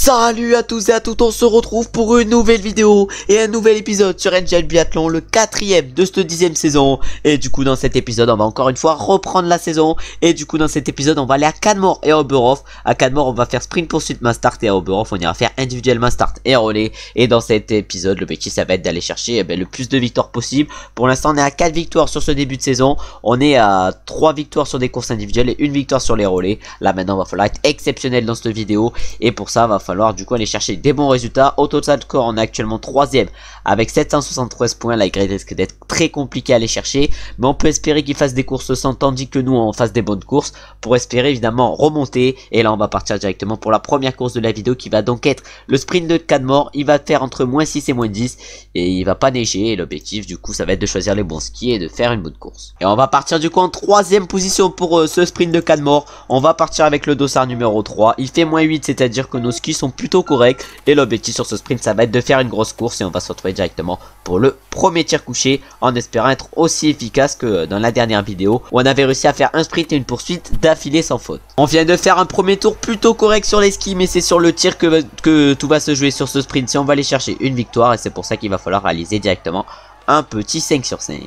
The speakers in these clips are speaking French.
Salut à tous et à toutes, on se retrouve pour une nouvelle vidéo et un nouvel épisode sur Angel Biathlon, le 4ème de cette 10ème saison. Et du coup dans cet épisode on va encore une fois reprendre la saison. Et du coup dans cet épisode on va aller à Canmore et à Oberhof. À Canmore on va faire sprint poursuite mass start et à Oberhof on ira faire individuel mass start et relais. Et dans cet épisode l'objectif ça va être d'aller chercher le plus de victoires possible. Pour l'instant on est à 4 victoires sur ce début de saison. On est à 3 victoires sur des courses individuelles et 1 victoire sur les relais. Là maintenant il va falloir être exceptionnel dans cette vidéo. Et pour ça va falloir du coup aller chercher des bons résultats. Au total score on est actuellement 3ème avec 773 points. La grade risque d'être très compliqué à aller chercher, mais on peut espérer qu'il fasse des courses sans, tandis que nous on fasse des bonnes courses pour espérer évidemment remonter. Et là on va partir directement pour la première course de la vidéo qui va donc être le sprint de Canmore. Il va faire entre -6 et -10 et il va pas neiger, et l'objectif du coup ça va être de choisir les bons skis et de faire une bonne course. Et on va partir du coup en 3ème position pour ce sprint de Canmore. On va partir avec le dossard numéro 3. Il fait -8, c'est à dire que nos skis sont plutôt corrects, et l'objectif sur ce sprint ça va être de faire une grosse course. Et on va se retrouver directement pour le premier tir couché, en espérant être aussi efficace que dans la dernière vidéo où on avait réussi à faire un sprint et une poursuite d'affilée sans faute. On vient de faire un premier tour plutôt correct sur les skis, mais c'est sur le tir que tout va se jouer sur ce sprint si on va aller chercher une victoire. Et c'est pour ça qu'il va falloir réaliser directement un petit 5 sur 5.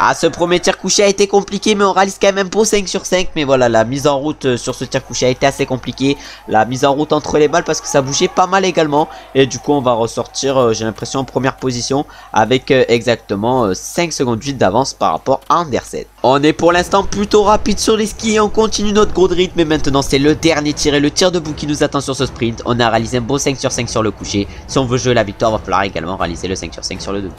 Ah, ce premier tir couché a été compliqué, mais on réalise quand même un beau 5 sur 5. Mais voilà, la mise en route sur ce tir couché a été assez compliquée. La mise en route entre les balles parce que ça bougeait pas mal également. Et du coup on va ressortir, j'ai l'impression, en première position avec exactement 5 secondes 8 d'avance par rapport à Andersen. On est pour l'instant plutôt rapide sur les skis et on continue notre gros rythme. Mais maintenant c'est le dernier tir et le tir debout qui nous attend sur ce sprint. On a réalisé un beau 5 sur 5 sur le couché. Si on veut jouer la victoire, il va falloir également réaliser le 5 sur 5 sur le debout.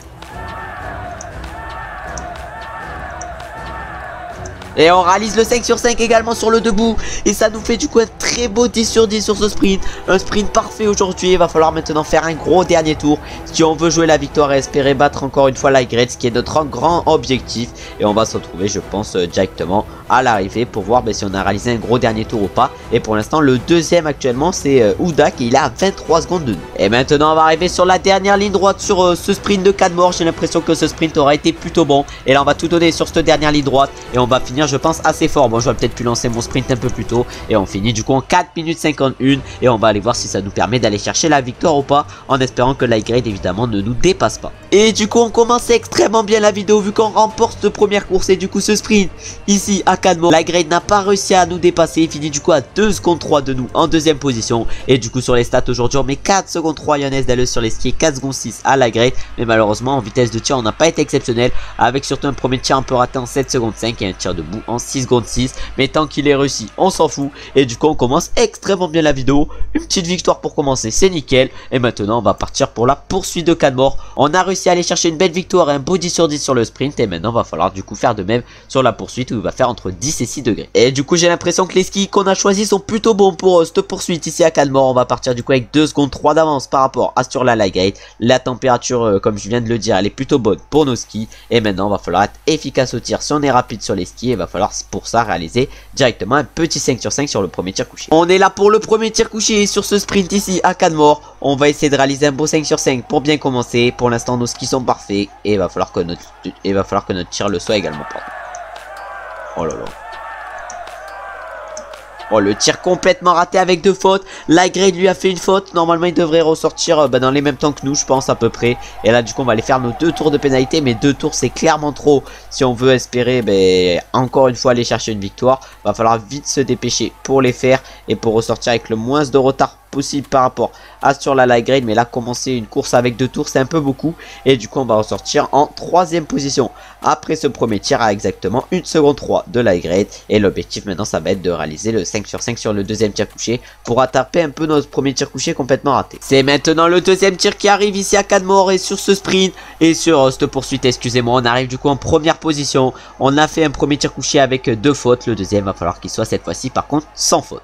Et on réalise le 5 sur 5 également sur le debout. Et ça nous fait du coup un très beau 10 sur 10 sur ce sprint. Un sprint parfait aujourd'hui. Il va falloir maintenant faire un gros dernier tour si on veut jouer la victoire et espérer battre encore une fois la grade, ce qui est notre grand objectif. Et on va se retrouver, je pense, directement à l'arrivée pour voir si on a réalisé un gros dernier tour ou pas. Et pour l'instant le deuxième actuellement c'est Oudak, et il est à 23 secondes de nous. Et maintenant on va arriver sur la dernière ligne droite sur ce sprint de Canmore. J'ai l'impression que ce sprint aura été plutôt bon. Et là on va tout donner sur cette dernière ligne droite et on va finir, je pense, assez fort. Bon, j'aurais peut-être pu lancer mon sprint un peu plus tôt. Et on finit du coup en 4 minutes 51. Et on va aller voir si ça nous permet d'aller chercher la victoire ou pas, en espérant que la grade évidemment ne nous dépasse pas. Et du coup on commence extrêmement bien la vidéo vu qu'on remporte cette première course. Et du coup ce sprint ici à Canmore, la grade n'a pas réussi à nous dépasser. Il finit du coup à 2 secondes 3 de nous en deuxième position. Et du coup sur les stats aujourd'hui on met 4 secondes 3 Johannes Dalle sur les skis, 4 secondes 6 à la grade. Mais malheureusement en vitesse de tir on n'a pas été exceptionnel, avec surtout un premier tir un peu raté en 7 secondes 5 et un tir debout en 6 secondes 6. Mais tant qu'il est réussi on s'en fout. Et du coup on commence extrêmement bien la vidéo. Une petite victoire pour commencer, c'est nickel. Et maintenant on va partir pour la poursuite de Canmore. On a réussi à aller chercher une belle victoire et un beau 10 sur 10 sur le sprint. Et maintenant va falloir du coup faire de même sur la poursuite où il va faire entre 10 et 6 degrés. Et du coup j'ai l'impression que les skis qu'on a choisis sont plutôt bons pour cette poursuite ici à Canmore. On va partir du coup avec 2 secondes 3 d'avance par rapport à sur la light grade. La température comme je viens de le dire elle est plutôt bonne pour nos skis. Et maintenant on va falloir être efficace au tir si on est rapide sur les skis. Et va falloir pour ça réaliser directement un petit 5 sur 5 sur le premier tir couché. On est là pour le premier tir couché sur ce sprint ici à Canmore. On va essayer de réaliser un beau 5 sur 5 pour bien commencer. Pour l'instant nos skis sont parfaits et il va falloir que notre tir le soit également. Oh là là. Oh, le tir complètement raté avec 2 fautes. La grade lui a fait une faute. Normalement il devrait ressortir dans les mêmes temps que nous, je pense à peu près. Et là du coup on va aller faire nos 2 tours de pénalité. Mais 2 tours c'est clairement trop si on veut espérer encore une fois aller chercher une victoire. Va falloir vite se dépêcher pour les faire et pour ressortir avec le moins de retard possible par rapport à sur la light grade. Mais là commencer une course avec 2 tours c'est un peu beaucoup. Et du coup on va ressortir en 3ème position après ce premier tir à exactement 1 seconde 3 de light grade. Et l'objectif maintenant ça va être de réaliser le 5 sur 5 sur le deuxième tir couché pour rattraper un peu notre premier tir couché complètement raté. C'est maintenant le deuxième tir qui arrive ici à Canmore. Et sur ce sprint et sur cette poursuite, excusez-moi, on arrive du coup en première position. On a fait un premier tir couché avec 2 fautes. Le deuxième va falloir qu'il soit cette fois-ci par contre sans faute.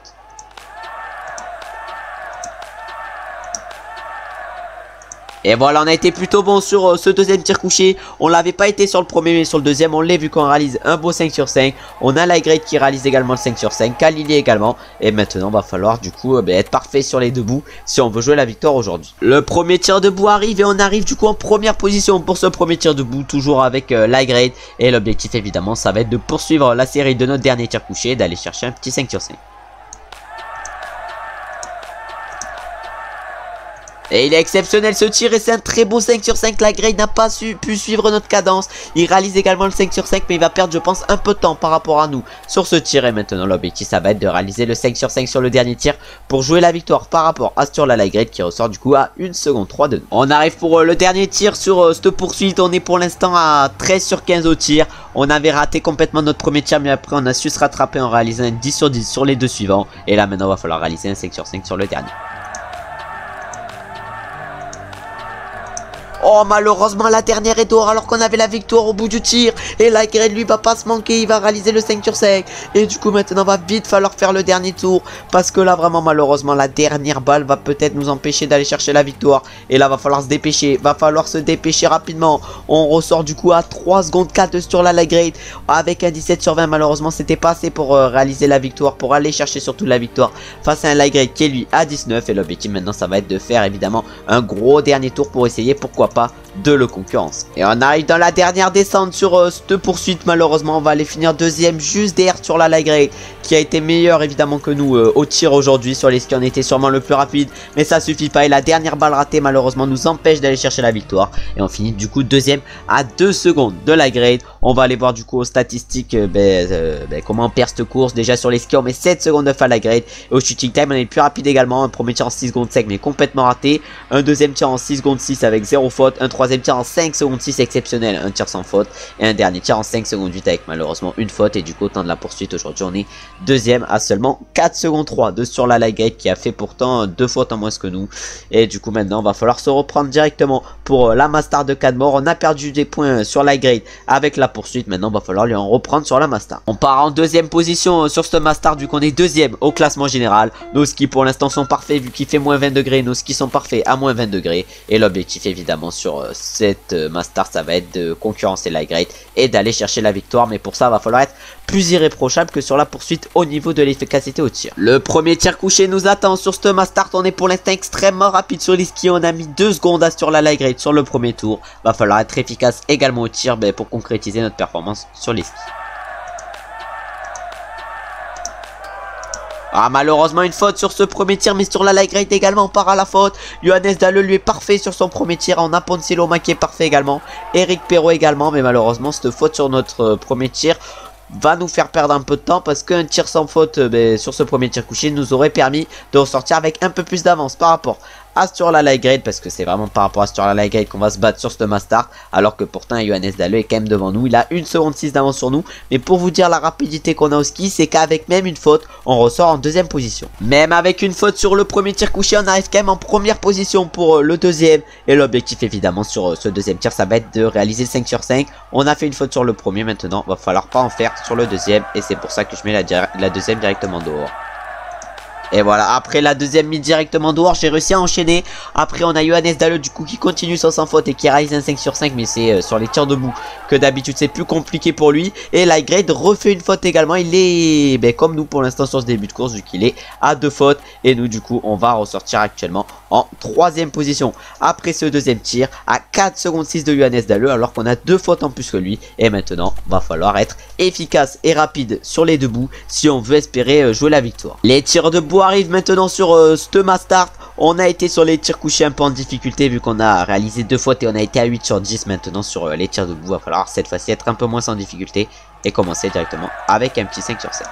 Et voilà, on a été plutôt bon sur ce deuxième tir couché. On l'avait pas été sur le premier, mais sur le deuxième, on l'est vu qu'on réalise un beau 5 sur 5. On a Light Grade qui réalise également le 5 sur 5. Kalili également. Et maintenant, va falloir du coup être parfait sur les debout si on veut jouer la victoire aujourd'hui. Le premier tir debout arrive et on arrive du coup en première position pour ce premier tir debout. Toujours avec Light Grade. Et l'objectif évidemment, ça va être de poursuivre la série de notre dernier tir couché et d'aller chercher un petit 5 sur 5. Et il est exceptionnel ce tir et c'est un très beau 5 sur 5. Light Grade n'a pas pu suivre notre cadence. Il réalise également le 5 sur 5 mais il va perdre je pense un peu de temps par rapport à nous sur ce tir. Et maintenant l'objectif ça va être de réaliser le 5 sur 5 sur le dernier tir pour jouer la victoire par rapport à sur la Light Grade qui ressort du coup à 1 seconde 3 de nous. On arrive pour le dernier tir sur cette poursuite. On est pour l'instant à 13 sur 15 au tir. On avait raté complètement notre premier tir mais après on a su se rattraper en réalisant un 10 sur 10 sur les deux suivants. Et là maintenant il va falloir réaliser un 5 sur 5 sur le dernier. Oh malheureusement la dernière est dehors alors qu'on avait la victoire au bout du tir. Et Light Grade lui va pas se manquer, il va réaliser le 5 sur 5. Et du coup maintenant va vite falloir faire le dernier tour. Parce que là vraiment malheureusement la dernière balle va peut-être nous empêcher d'aller chercher la victoire. Et là va falloir se dépêcher, va falloir se dépêcher rapidement. On ressort du coup à 3 secondes 4 sur la Light Grade. Avec un 17 sur 20 malheureusement c'était pas assez pour réaliser la victoire. Pour aller chercher surtout la victoire face à un Light Grade qui est lui à 19. Et l'objectif maintenant ça va être de faire évidemment un gros dernier tour pour essayer pourquoi pas de le concurrence. Et on arrive dans la dernière descente sur cette poursuite. Malheureusement on va aller finir deuxième juste derrière sur la Light Grade qui a été meilleur évidemment que nous au tir aujourd'hui. Sur les skis on était sûrement le plus rapide mais ça suffit pas et la dernière balle ratée malheureusement nous empêche d'aller chercher la victoire. Et on finit du coup deuxième à 2 secondes de Light Grade. On va aller voir du coup aux statistiques comment on perd cette course. Déjà sur les skis on met 7 secondes 9 à Light Grade. Et au shooting time on est le plus rapide également. Un premier tir en 6 secondes 5 mais complètement raté. Un deuxième tir en 6 secondes 6 avec 0 faute. Un troisième tir en 5 secondes 6 exceptionnel, un tir sans faute. Et un dernier tir en 5 secondes 8 avec malheureusement une faute. Et du coup au temps de la poursuite aujourd'hui on est deuxième à seulement 4 secondes 3 de sur la Light Grade qui a fait pourtant 2 fautes en moins que nous. Et du coup maintenant va falloir se reprendre directement pour la Master de Canmore. On a perdu des points sur Light Grade avec la poursuite. Maintenant va falloir lui en reprendre sur la Master. On part en deuxième position sur ce Master vu qu'on est deuxième au classement général. Nos skis pour l'instant sont parfaits vu qu'il fait moins 20 degrés. Nos skis sont parfaits à moins 20 degrés. Et l'objectif évidemment sur cette Master ça va être de concurrencer Light Grade et d'aller chercher la victoire. Mais pour ça va falloir être plus irréprochable que sur la poursuite au niveau de l'efficacité au tir. Le premier tir couché nous attend sur ce Master. On est pour l'instant extrêmement rapide sur les skis. On a mis 2 secondes sur la Light Grade sur le premier tour. Va falloir être efficace également au tir pour concrétiser notre performance sur les skis. Ah malheureusement une faute sur ce premier tir mais sur la Light Grade également on part à la faute. Johannes Dalle lui est parfait sur son premier tir. On a Ponceloma qui est parfait également. Eric Perrault également mais malheureusement cette faute sur notre premier tir va nous faire perdre un peu de temps parce qu'un tir sans faute sur ce premier tir couché nous aurait permis de ressortir avec un peu plus d'avance par rapport à sur la Light Grade parce que c'est vraiment par rapport à sur la Light Grade qu'on va se battre sur ce Master alors que pourtant Johannes Dalle est quand même devant nous. Il a 1 seconde 6 d'avance sur nous mais pour vous dire la rapidité qu'on a au ski c'est qu'avec même une faute on ressort en deuxième position. Même avec une faute sur le premier tir couché on arrive quand même en première position pour le deuxième et l'objectif évidemment sur ce deuxième tir ça va être de réaliser le 5 sur 5. On a fait une faute sur le premier maintenant va falloir pas en faire sur le deuxième et c'est pour ça que je mets la deuxième directement dehors. Et voilà, après la deuxième mise directement dehors, j'ai réussi à enchaîner. Après on a Johannes Dalle du coup qui continue sans faute et qui réalise un 5 sur 5. Mais c'est sur les tirs debout que d'habitude c'est plus compliqué pour lui. Et Light Grade refait une faute également. Il est comme nous pour l'instant sur ce début de course vu qu'il est à 2 fautes. Et nous du coup on va ressortir actuellement en 3ème position. Après ce deuxième tir à 4 secondes 6 de Johannes Dalle alors qu'on a 2 fautes en plus que lui. Et maintenant va falloir être efficace et rapide sur les debout si on veut espérer jouer la victoire. Les tirs debout arrive maintenant sur ce Master. On a été sur les tirs couchés un peu en difficulté vu qu'on a réalisé 2 fautes et on a été à 8 sur 10 maintenant sur les tirs debout. Va falloir cette fois-ci être un peu moins en difficulté et commencer directement avec un petit 5 sur 5.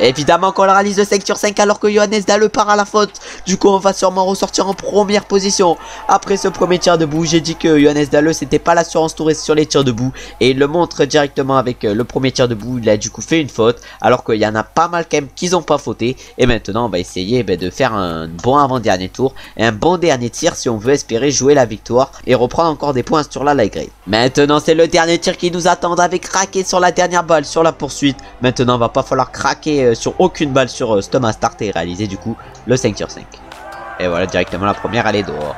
Évidemment qu'on réalise le 5 sur 5 alors que Johannes Dalle part à la faute. Du coup on va sûrement ressortir en première position. Après ce premier tir debout, j'ai dit que Johannes Dalle c'était pas l'assurance touriste sur les tirs debout. Et il le montre directement avec le premier tir debout. Il a du coup fait une faute alors qu'il y en a pas mal quand même qui n'ont pas fauté. Et maintenant on va essayer de faire un bon avant-dernier tour et un bon dernier tir si on veut espérer jouer la victoire et reprendre encore des points sur la Light Grade. Maintenant c'est le dernier tir qui nous attend avec craquer sur la dernière balle sur la poursuite. Maintenant va pas falloir craquer sur aucune balle sur ce Master et réaliser du coup le 5 sur 5. Et voilà, directement la première, elle est dehors.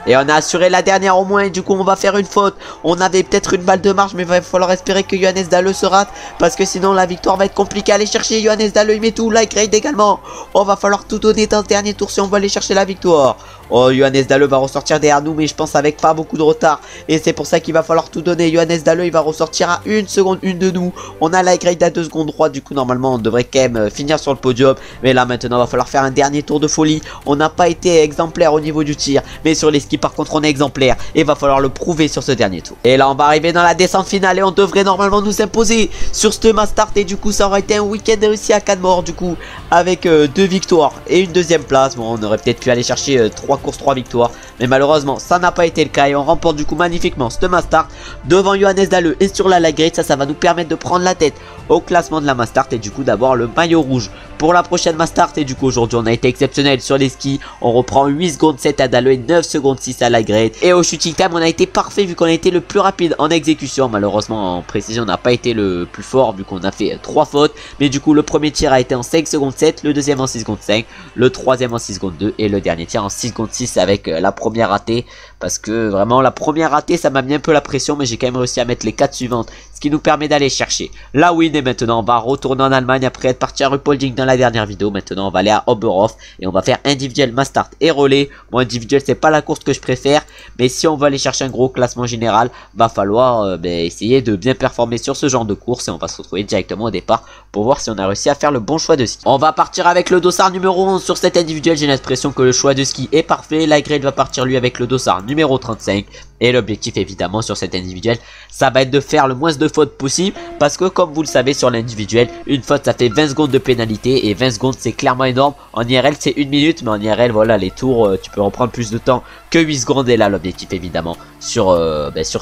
Et on a assuré la dernière au moins. Et du coup on va faire une faute. On avait peut-être une balle de marge. Mais il va falloir espérer que Johannes Dalle se rate. Parce que sinon la victoire va être compliquée. Allez chercher Johannes Dalle. Il met tout. Like grade également. On va falloir tout donner dans ce dernier tour si on veut aller chercher la victoire. Oh, Johannes Dalle va ressortir derrière nous. Mais je pense avec pas beaucoup de retard. Et c'est pour ça qu'il va falloir tout donner. Johannes Dalle il va ressortir à 1 seconde 1 de nous. On a like grade à 2 secondes 3. Du coup normalement on devrait quand même finir sur le podium. Mais là maintenant il va falloir faire un dernier tour de folie. On n'a pas été exemplaire au niveau du tir. Mais sur les skis par contre on est exemplaire et va falloir le prouver sur ce dernier tour. Et là on va arriver dans la descente finale et on devrait normalement nous imposer sur ce Mastart. Et du coup ça aurait été un week-end réussi à Canmore du coup avec 2 victoires et une deuxième place. Bon on aurait peut-être pu aller chercher 3 courses 3 victoires, mais malheureusement ça n'a pas été le cas. Et on remporte du coup magnifiquement ce Mastart devant Johannes Dalle et sur la Lagrade. Ça va nous permettre de prendre la tête au classement de la Mastart et du coup d'avoir le maillot rouge pour la prochaine Mastart. Et du coup aujourd'hui on a été exceptionnel sur les skis. On reprend 8 secondes 7 à Dalle et 9 secondes 6 à Lagrade. Et au shooting time on a été parfait vu qu'on a été le plus rapide en exécution. Malheureusement en précision on n'a pas été le plus fort vu qu'on a fait 3 fautes. Mais du coup le premier tir a été en 5 secondes 7, le deuxième en 6 secondes 5, le troisième en 6 secondes 2 et le dernier tir en 6 secondes 6 avec la première ratée. Parce que vraiment la première ratée ça m'a mis un peu la pression, mais j'ai quand même réussi à mettre les 4 suivantes. Ce qui nous permet d'aller chercher la win. Et maintenant on va retourner en Allemagne après être parti à Ruhpolding dans la dernière vidéo. Maintenant on va aller à Oberhof et on va faire individuel, Mastart et relais. Moi individuel c'est pas la course que je préfère, mais si on veut aller chercher un gros classement général, va falloir essayer de bien performer sur ce genre de course. Et on va se retrouver directement au départ pour voir si on a réussi à faire le bon choix de ski. On va partir avec le dossard numéro 11 sur cet individuel. J'ai l'impression que le choix de ski est parfait. Lagrade va partir lui avec le dossard numéro 35. Et l'objectif évidemment sur cet individuel, ça va être de faire le moins de fautes possible. Parce que comme vous le savez sur l'individuel, une faute ça fait 20 secondes de pénalité. Et 20 secondes c'est clairement énorme. En IRL c'est 1 minute, mais en IRL voilà les tours tu peux reprendre plus de temps que 8 secondes. Et là l'objectif évidemment sur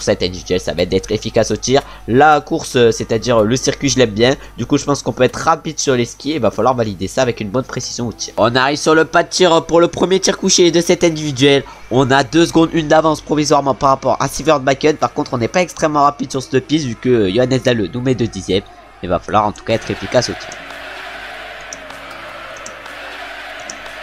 cet individuel ça va être d'être efficace au tir. La course c'est à dire le circuit je l'aime bien. Du coup je pense qu'on peut être rapide sur les skis. Il va falloir valider ça avec une bonne précision au tir. On arrive sur le pas de tir pour le premier tir couché de cet individuel. On a 2 secondes 1 d'avance provisoirement par rapport à Sivert Bakken. Par contre on n'est pas extrêmement rapide sur cette piste vu que Johannes Dalle nous met 2 dixièmes. Il va falloir en tout cas être efficace au tir.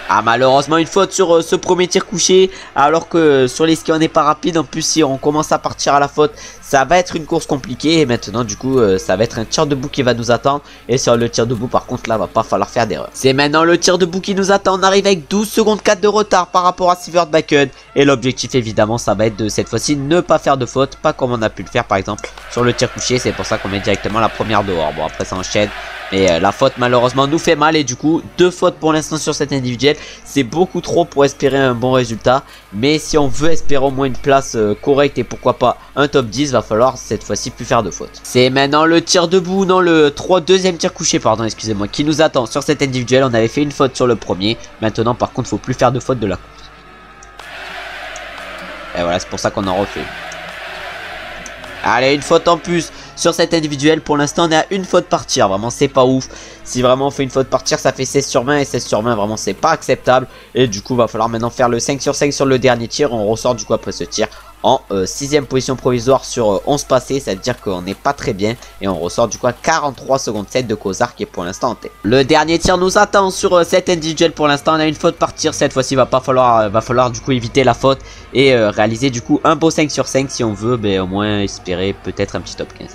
Ah malheureusement une faute sur ce premier tir couché. Alors que sur les skis on n'est pas rapide. En plus si on commence à partir à la faute, ça va être une course compliquée. Et maintenant du coup ça va être un tir debout qui va nous attendre. Et sur le tir debout par contre là va pas falloir faire d'erreur. C'est maintenant le tir debout qui nous attend. On arrive avec 12 secondes 4 de retard par rapport à Sivert Bakken. Et l'objectif évidemment ça va être de cette fois-ci ne pas faire de faute. Pas comme on a pu le faire par exemple sur le tir couché. C'est pour ça qu'on met directement la première dehors. Bon après ça enchaîne. Mais la faute malheureusement nous fait mal. Et du coup 2 fautes pour l'instant sur cet individuel. C'est beaucoup trop pour espérer un bon résultat. Mais si on veut espérer au moins une place correcte et pourquoi pas un top 10, va falloir cette fois-ci plus faire de fautes. C'est maintenant le tir debout, non le deuxième tir couché pardon excusez-moi, qui nous attend sur cet individuel. On avait fait une faute sur le premier. Maintenant par contre faut plus faire de fautes de la course. Et voilà c'est pour ça qu'on en refait. Allez une faute en plus sur cet individuel. Pour l'instant on est à une faute par tir. Vraiment c'est pas ouf. Si vraiment on fait une faute par tir ça fait 16 sur 20. Et 16 sur 20 vraiment c'est pas acceptable. Et du coup va falloir maintenant faire le 5 sur 5 sur le dernier tir. On ressort du coup après ce tir en 6ème position provisoire sur 11 passés. Ça veut dire qu'on n'est pas très bien. Et on ressort du coup à 43 secondes 7 de Kozar qui est pour l'instant en tête. Le dernier tir nous attend sur cet individuel. Pour l'instant on a une faute par tir. Cette fois-ci va falloir du coup éviter la faute. Et réaliser du coup un beau 5 sur 5 si on veut au moins espérer peut-être un petit top 15.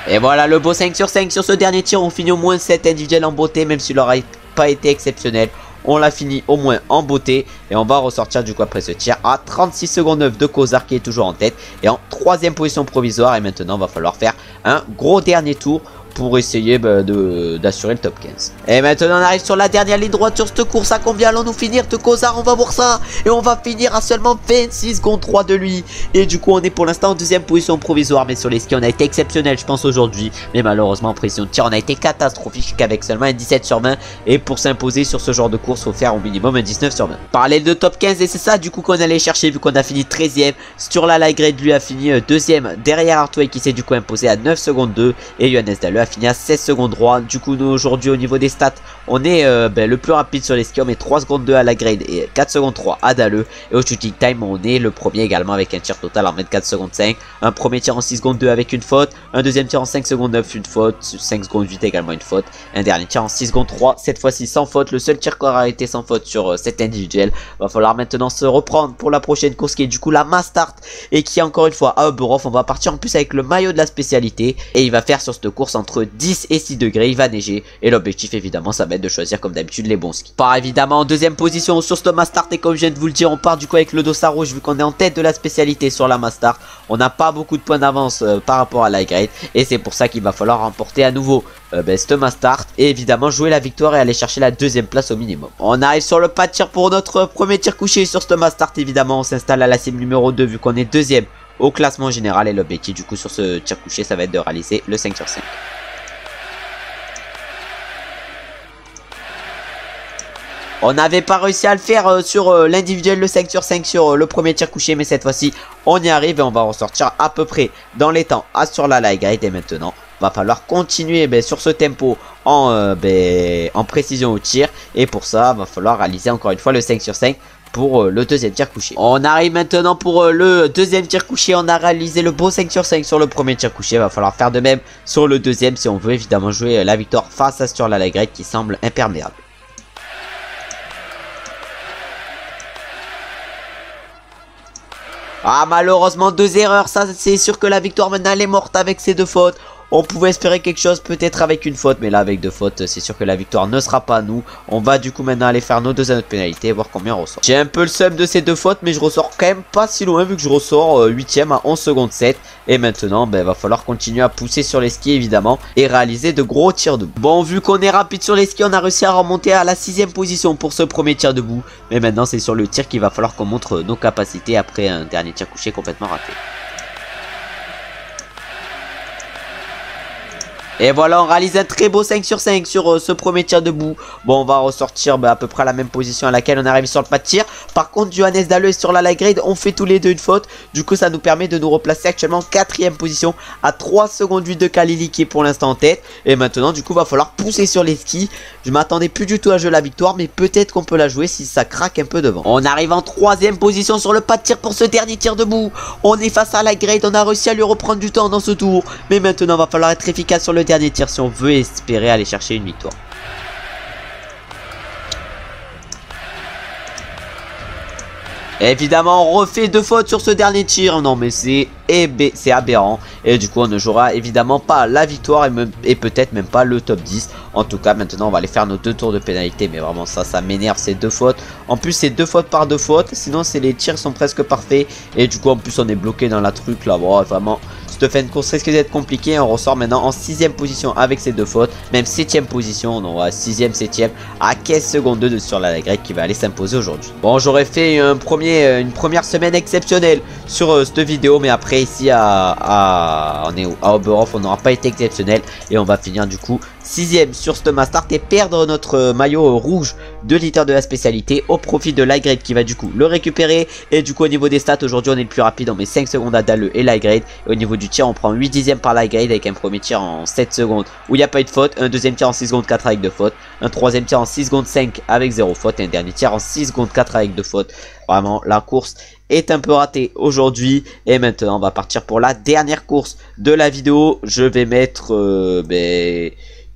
Et voilà le beau 5 sur 5 sur ce dernier tir. On finit au moins cet individuel en beauté. Même s'il n'aurait pas été exceptionnel, on l'a fini au moins en beauté. Et on va ressortir du coup après ce tir à 36 secondes 9 de Kozar qui est toujours en tête. Et en 3ème position provisoire. Et maintenant va falloir faire un gros dernier tour pour essayer d'assurer le top 15. Et maintenant on arrive sur la dernière ligne droite sur cette course. À combien allons-nous finir de Kozar? On va voir ça. Et on va finir à seulement 26 secondes 3 de lui. Et du coup on est pour l'instant en 2ème position provisoire. Mais sur les skis on a été exceptionnel je pense aujourd'hui. Mais malheureusement en précision de tir on a été catastrophique avec seulement un 17 sur 20. Et pour s'imposer sur ce genre de course faut faire au minimum un 19 sur 20. Parler de top 15 et c'est ça du coup qu'on allait chercher vu qu'on a fini 13ème. Sur la Lagrade lui a fini 2ème derrière Artway qui s'est du coup imposé à 9 secondes 2. Et Johannes Dalle Adaleux a fini à 16 secondes droit. Du coup nous aujourd'hui au niveau des stats on est le plus rapide sur les skis. On met 3 secondes 2 à la grade et 4 secondes 3 à Adaleux. Et au shooting time on est le premier également avec un tir total en 24 secondes 5. Un premier tir en 6 secondes 2 avec une faute. Un deuxième tir en 5 secondes 9 une faute. 5 secondes 8 également une faute. Un dernier tir en 6 secondes 3 cette fois-ci sans faute. Le seul tir qui aura été sans faute sur cet individuel. Va falloir maintenant se reprendre pour la prochaine course qui est du coup la Mass Start. Et qui est encore une fois à Oberhof. On va partir en plus avec le maillot de la spécialité. Et il va faire sur cette course entre 10 et 6 degrés. Il va neiger. Et l'objectif évidemment ça va être de choisir comme d'habitude les bons skis. Part évidemment en deuxième position sur ce Mass Start. Et comme je viens de vous le dire on part du coup avec le dossard rouge vu qu'on est en tête de la spécialité sur la Mass Start. On n'a pas beaucoup de points d'avance par rapport à la grade. Et c'est pour ça qu'il va falloir remporter à nouveau cette Mass Start. Et évidemment jouer la victoire et aller chercher la deuxième place au minimum. On arrive sur le pas de tir pour notre premier tir couché sur ce Mass Start. Évidemment on s'installe à la cible numéro 2 vu qu'on est deuxième au classement général. Et l'objectif du coup sur ce tir couché ça va être de réaliser le 5 sur 5. On n'avait pas réussi à le faire sur l'individuel, le 5 sur 5 sur le premier tir couché. Mais cette fois-ci, on y arrive et on va ressortir à peu près dans les temps sur la light grade. Et maintenant, va falloir continuer sur ce tempo en précision au tir. Et pour ça, va falloir réaliser encore une fois le 5 sur 5 pour le deuxième tir couché. On arrive maintenant pour le deuxième tir couché. On a réalisé le beau 5 sur 5 sur le premier tir couché. Va falloir faire de même sur le deuxième si on veut évidemment jouer la victoire face à sur la light grade qui semble imperméable. Ah malheureusement 2 erreurs, ça c'est sûr que la victoire maintenant elle est morte avec ces 2 fautes. On pouvait espérer quelque chose peut-être avec une faute, mais là avec 2 fautes c'est sûr que la victoire ne sera pas à nous. On va du coup maintenant aller faire nos 2 anneaux de pénalité et voir combien on ressort. J'ai un peu le seum de ces 2 fautes mais je ressors quand même pas si loin vu que je ressors 8ème à 11 secondes 7. Et maintenant va falloir continuer à pousser sur les skis évidemment et réaliser de gros tirs debout. Bon vu qu'on est rapide sur les skis on a réussi à remonter à la 6ème position pour ce premier tir debout. Mais maintenant c'est sur le tir qu'il va falloir qu'on montre nos capacités après un dernier tir couché complètement raté. Et voilà on réalise un très beau 5 sur 5 sur ce premier tir debout. Bon on va ressortir à peu près à la même position à laquelle on est arrivé sur le pas de tir. Par contre Johannes Adaleux est sur la light grade. On fait tous les deux une faute. Du coup ça nous permet de nous replacer actuellement en 4ème position à 3 secondes 8 de Khalili qui est pour l'instant en tête. Et maintenant du coup va falloir pousser sur les skis. Je m'attendais plus du tout à jouer la victoire mais peut-être qu'on peut la jouer si ça craque un peu devant. On arrive en 3ème position sur le pas de tir pour ce dernier tir debout. On est face à la grade. On a réussi à lui reprendre du temps dans ce tour. Mais maintenant va falloir être efficace sur le dernier tir si on veut espérer aller chercher une victoire. Évidemment on refait 2 fautes sur ce dernier tir. Non mais c'est aberrant. Et du coup on ne jouera évidemment pas la victoire et peut-être même pas le top 10. En tout cas maintenant on va aller faire nos 2 tours de pénalité. Mais vraiment ça m'énerve ces 2 fautes. En plus c'est 2 fautes par 2 fautes. Sinon c'est les tirs sont presque parfaits. Et du coup en plus on est bloqué dans la truc là. Bon, vraiment cette fin de course risque d'être compliqué. On ressort maintenant en 6ème position avec ces 2 fautes. Même 7ème position. Non 6ème 7ème à 15 secondes 2 sur la grecque qui va aller s'imposer aujourd'hui. Bon j'aurais fait une première semaine exceptionnelle sur cette vidéo. Mais après ici à Oberhof on n'aura pas été exceptionnel. Et on va finir du coup 6ème sur ce Mass Start et perdre notre maillot rouge de leader de la spécialité au profit de Light qui va du coup le récupérer. Et du coup au niveau des stats aujourd'hui on est le plus rapide. On met 5 secondes à Adaleux et Light. Et au niveau du tir on prend 8 dixièmes par Light avec un premier tir en 7 secondes où il n'y a pas eu de faute. Un deuxième tir en 6 secondes 4 avec 2 fautes. Un troisième tir en 6 secondes 5 avec 0 faute. Et un dernier tir en 6 secondes 4 avec 2 fautes. Vraiment la course est un peu ratée aujourd'hui. Et maintenant on va partir pour la dernière course de la vidéo. Je vais mettre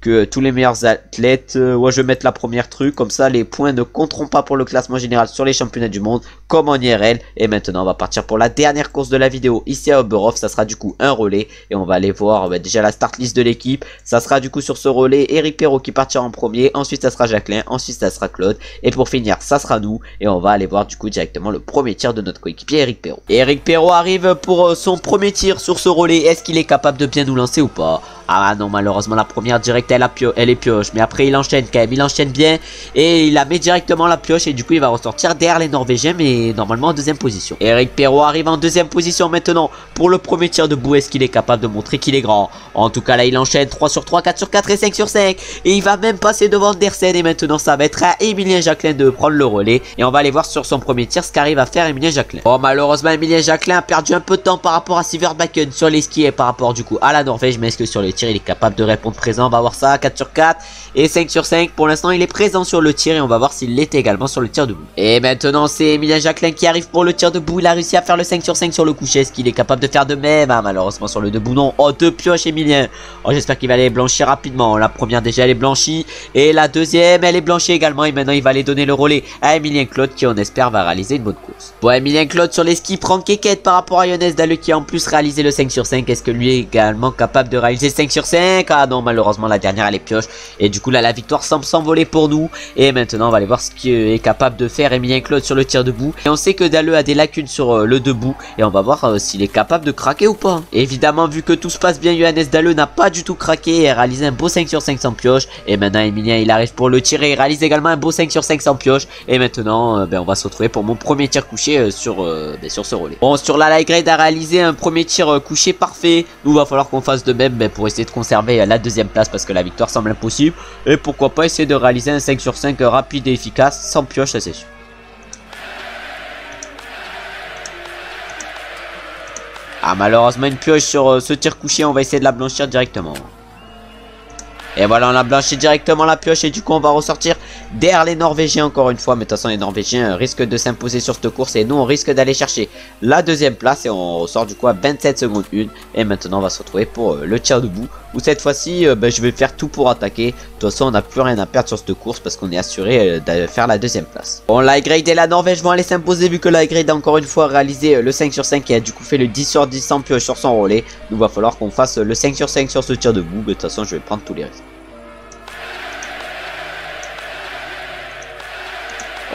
que tous les meilleurs athlètes, je vais mettre la première truc, comme ça les points ne compteront pas pour le classement général sur les championnats du monde comme en IRL. Et maintenant on va partir pour la dernière course de la vidéo ici à Oberhof. Ça sera du coup un relais et on va aller voir déjà la start list de l'équipe. Ça sera du coup sur ce relais Eric Perrault qui partira en premier, ensuite ça sera Jacqueline, ensuite ça sera Claude et pour finir ça sera nous. Et on va aller voir du coup directement le premier tir de notre coéquipier Eric Perrault. Eric Perrault arrive pour son premier tir sur ce relais. Est-ce qu'il est capable de bien nous lancer ou pas? Ah non malheureusement la première directe elle est pioche. Mais après il enchaîne quand même, il enchaîne bien. Et il la met directement la pioche. Et du coup il va ressortir derrière les Norvégiens. Mais normalement en deuxième position. Eric Perrault arrive en deuxième position maintenant pour le premier tir debout. Est-ce qu'il est capable de montrer qu'il est grand? En tout cas là il enchaîne 3 sur 3, 4 sur 4 et 5 sur 5. Et il va même passer devant Andersen. Et maintenant ça va être à Emilien Jacquelin de prendre le relais. Et on va aller voir sur son premier tir ce qu'arrive à faire Emilien Jacquelin. Oh malheureusement Emilien Jacquelin a perdu un peu de temps par rapport à Siverbakken sur les skis. Et par rapport du coup à la Norvège. Mais est-ce que sur les tir, il est capable de répondre présent. On va voir ça, 4 sur 4 et 5 sur 5. Pour l'instant, il est présent sur le tir et on va voir s'il l'est également sur le tir debout. Et maintenant, c'est Emilien Jacquelin qui arrive pour le tir debout. Il a réussi à faire le 5 sur 5 sur le coucher. Est-ce qu'il est capable de faire de même? Ah, malheureusement, sur le debout, non. Oh, 2 pioches, Emilien. Oh, j'espère qu'il va les blanchir rapidement. La première, déjà, elle est blanchie. Et la deuxième, elle est blanchie également. Et maintenant, il va aller donner le relais à Emilien Claude qui, on espère, va réaliser une bonne course. Bon, Emilien Claude sur les skis prend quéquette par rapport à Younes Dalleux qui a en plus réalisé le 5 sur 5. Est-ce que lui est également capable de réaliser 5 sur 5? Ah non, malheureusement la dernière elle est pioche. Et du coup là la victoire semble s'envoler pour nous. Et maintenant on va aller voir ce qu'est capable de faire Emilien Claude sur le tir debout. Et on sait que Dalleux a des lacunes sur le debout. Et on va voir s'il est capable de craquer ou pas. Et évidemment vu que tout se passe bien, Younes Dalleux n'a pas du tout craqué et a réalisé un beau 5 sur 5 sans pioche. Et maintenant Emilien il arrive pour le tirer. Il réalise également un beau 5 sur 5 sans pioche. Et maintenant on va se retrouver pour mon premier tir couché sur ce relais. Bon, sur la light grade a réalisé un premier tir couché parfait. Nous va falloir qu'on fasse de même pour essayer de conserver la deuxième place parce que la victoire semble impossible. Et pourquoi pas essayer de réaliser un 5 sur 5 rapide et efficace sans pioche, ça c'est sûr. Ah, malheureusement une pioche sur ce tir couché, on va essayer de la blanchir directement. Et voilà, on a blanchi directement la pioche et du coup on va ressortir derrière les Norvégiens encore une fois. Mais de toute façon les Norvégiens risquent de s'imposer sur cette course et nous on risque d'aller chercher la deuxième place. Et on ressort du coup à 27 secondes 1. Et maintenant on va se retrouver pour le tir debout. Où cette fois-ci je vais faire tout pour attaquer. De toute façon on n'a plus rien à perdre sur cette course parce qu'on est assuré de faire la deuxième place. Bon, la grade et la Norvège vont aller s'imposer vu que la grade a encore une fois réalisé le 5 sur 5 et a du coup fait le 10 sur 10 sans pioche sur son relais. Nous va falloir qu'on fasse le 5 sur 5 sur ce tir debout. Mais de toute façon je vais prendre tous les risques.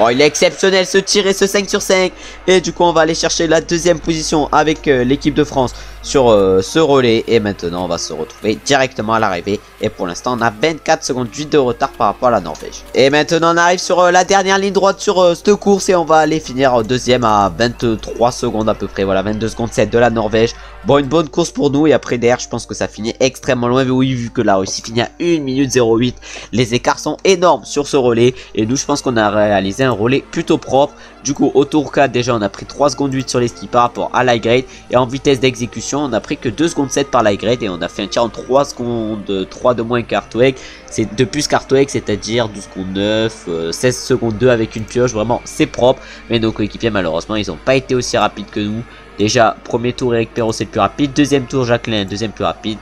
Oh, il est exceptionnel ce tir et ce 5 sur 5. Et du coup on va aller chercher la deuxième position avec l'équipe de France sur ce relais. Et maintenant on va se retrouver directement à l'arrivée. Et pour l'instant on a 24 secondes 8 de retard par rapport à la Norvège. Et maintenant on arrive sur la dernière ligne droite sur cette course. Et on va aller finir deuxième à 23 secondes à peu près. Voilà, 22 secondes 7 de la Norvège. Bon, une bonne course pour nous. Et après derrière je pense que ça finit extrêmement loin. Mais oui, vu que la Russie finit à 1 minute 08. Les écarts sont énormes sur ce relais. Et nous je pense qu'on a réalisé un relais plutôt propre. Du coup au tour 4 déjà on a pris 3 secondes 8 sur les skis par rapport à la grade. Et en vitesse d'exécution on a pris que 2 secondes 7 par la grade. Et on a fait un tir en 3 secondes 3 de moins qu'Artoeg. C'est de plus qu'Artoeg, c'est à dire 12 secondes 9 16 secondes 2 avec une pioche. Vraiment c'est propre. Mais nos coéquipiers malheureusement ils n'ont pas été aussi rapides que nous. Déjà premier tour Eric Perrault c'est le plus rapide. Deuxième tour Jacquelin deuxième plus rapide.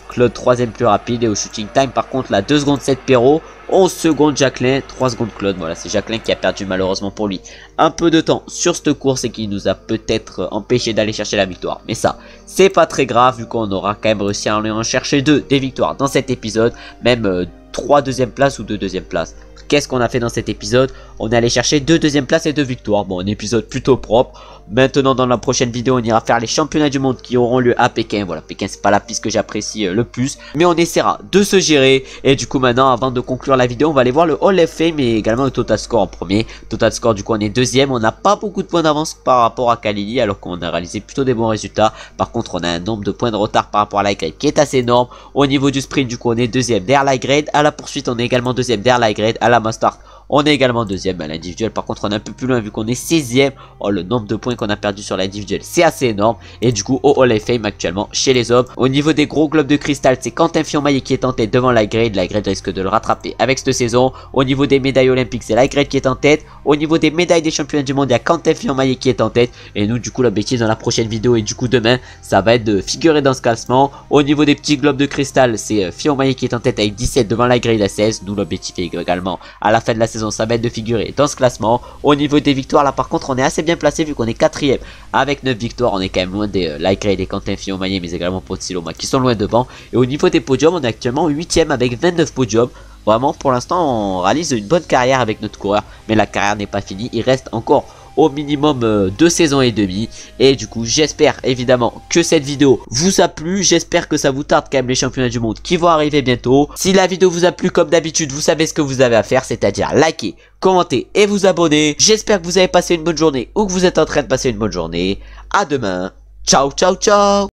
Claude troisième plus rapide. Et au shooting time par contre la 2 secondes 7 Perrault, 11 secondes Jacquelin, 3 secondes Claude. Voilà, c'est Jacquelin qui a perdu malheureusement pour lui un peu de temps sur cette course et qui nous a peut-être empêché d'aller chercher la victoire. Mais ça, c'est pas très grave vu qu'on aura quand même réussi à en chercher 2 des victoires dans cet épisode. Même 3 deuxième places ou 2 deuxième places. Qu'est-ce qu'on a fait dans cet épisode? On est allé chercher 2 deuxième places et 2 victoires. Bon, un épisode plutôt propre. Maintenant, dans la prochaine vidéo, on ira faire les championnats du monde qui auront lieu à Pékin. Voilà, Pékin, c'est pas la piste que j'apprécie le plus. Mais on essaiera de se gérer. Et du coup, maintenant, avant de conclure la vidéo, on va aller voir le Hall of Fame et également le Total Score en premier. Total Score, du coup, on est deuxième. On n'a pas beaucoup de points d'avance par rapport à Kalili, alors qu'on a réalisé plutôt des bons résultats. Par contre, on a un nombre de points de retard par rapport à la grade qui est assez énorme. Au niveau du sprint, du coup, on est deuxième derrière la grade. À la poursuite, on est également deuxième derrière la grade. À la Master, on est également deuxième à l'individuel. Par contre on est un peu plus loin vu qu'on est 16ème. Oh, le nombre de points qu'on a perdu sur l'individuel c'est assez énorme. Et du coup au Hall of Fame actuellement chez les hommes, au niveau des gros globes de cristal, c'est Quentin Fillon-Maillet qui est en tête devant la grade. La grade risque de le rattraper avec cette saison. Au niveau des médailles olympiques, c'est la grade qui est en tête. Au niveau des médailles des championnats du monde, il y a Quentin Fillon-Maillet qui est en tête. Et nous du coup l'objectif dans la prochaine vidéo et du coup demain, ça va être de figurer dans ce classement. Au niveau des petits globes de cristal, c'est Fillon-Maillet qui est en tête avec 17 devant la grade à 16. Nous l'objectif également à la fin de la saison, ça va être de figurer dans ce classement. Au niveau des victoires, là par contre on est assez bien placé vu qu'on est 4ème avec 9 victoires. On est quand même loin des Light et Quentin Fillon-Maillet, mais également Pau de Siloma qui sont loin devant. Et au niveau des podiums, on est actuellement 8ème avec 29 podiums. Vraiment pour l'instant on réalise une bonne carrière avec notre coureur, mais la carrière n'est pas finie, il reste encore au minimum 2 saisons et demie. Et du coup j'espère évidemment que cette vidéo vous a plu. J'espère que ça vous tarde quand même les championnats du monde qui vont arriver bientôt. Si la vidéo vous a plu, comme d'habitude vous savez ce que vous avez à faire, c'est-à-dire liker, commenter et vous abonner. J'espère que vous avez passé une bonne journée ou que vous êtes en train de passer une bonne journée. À demain, ciao ciao ciao.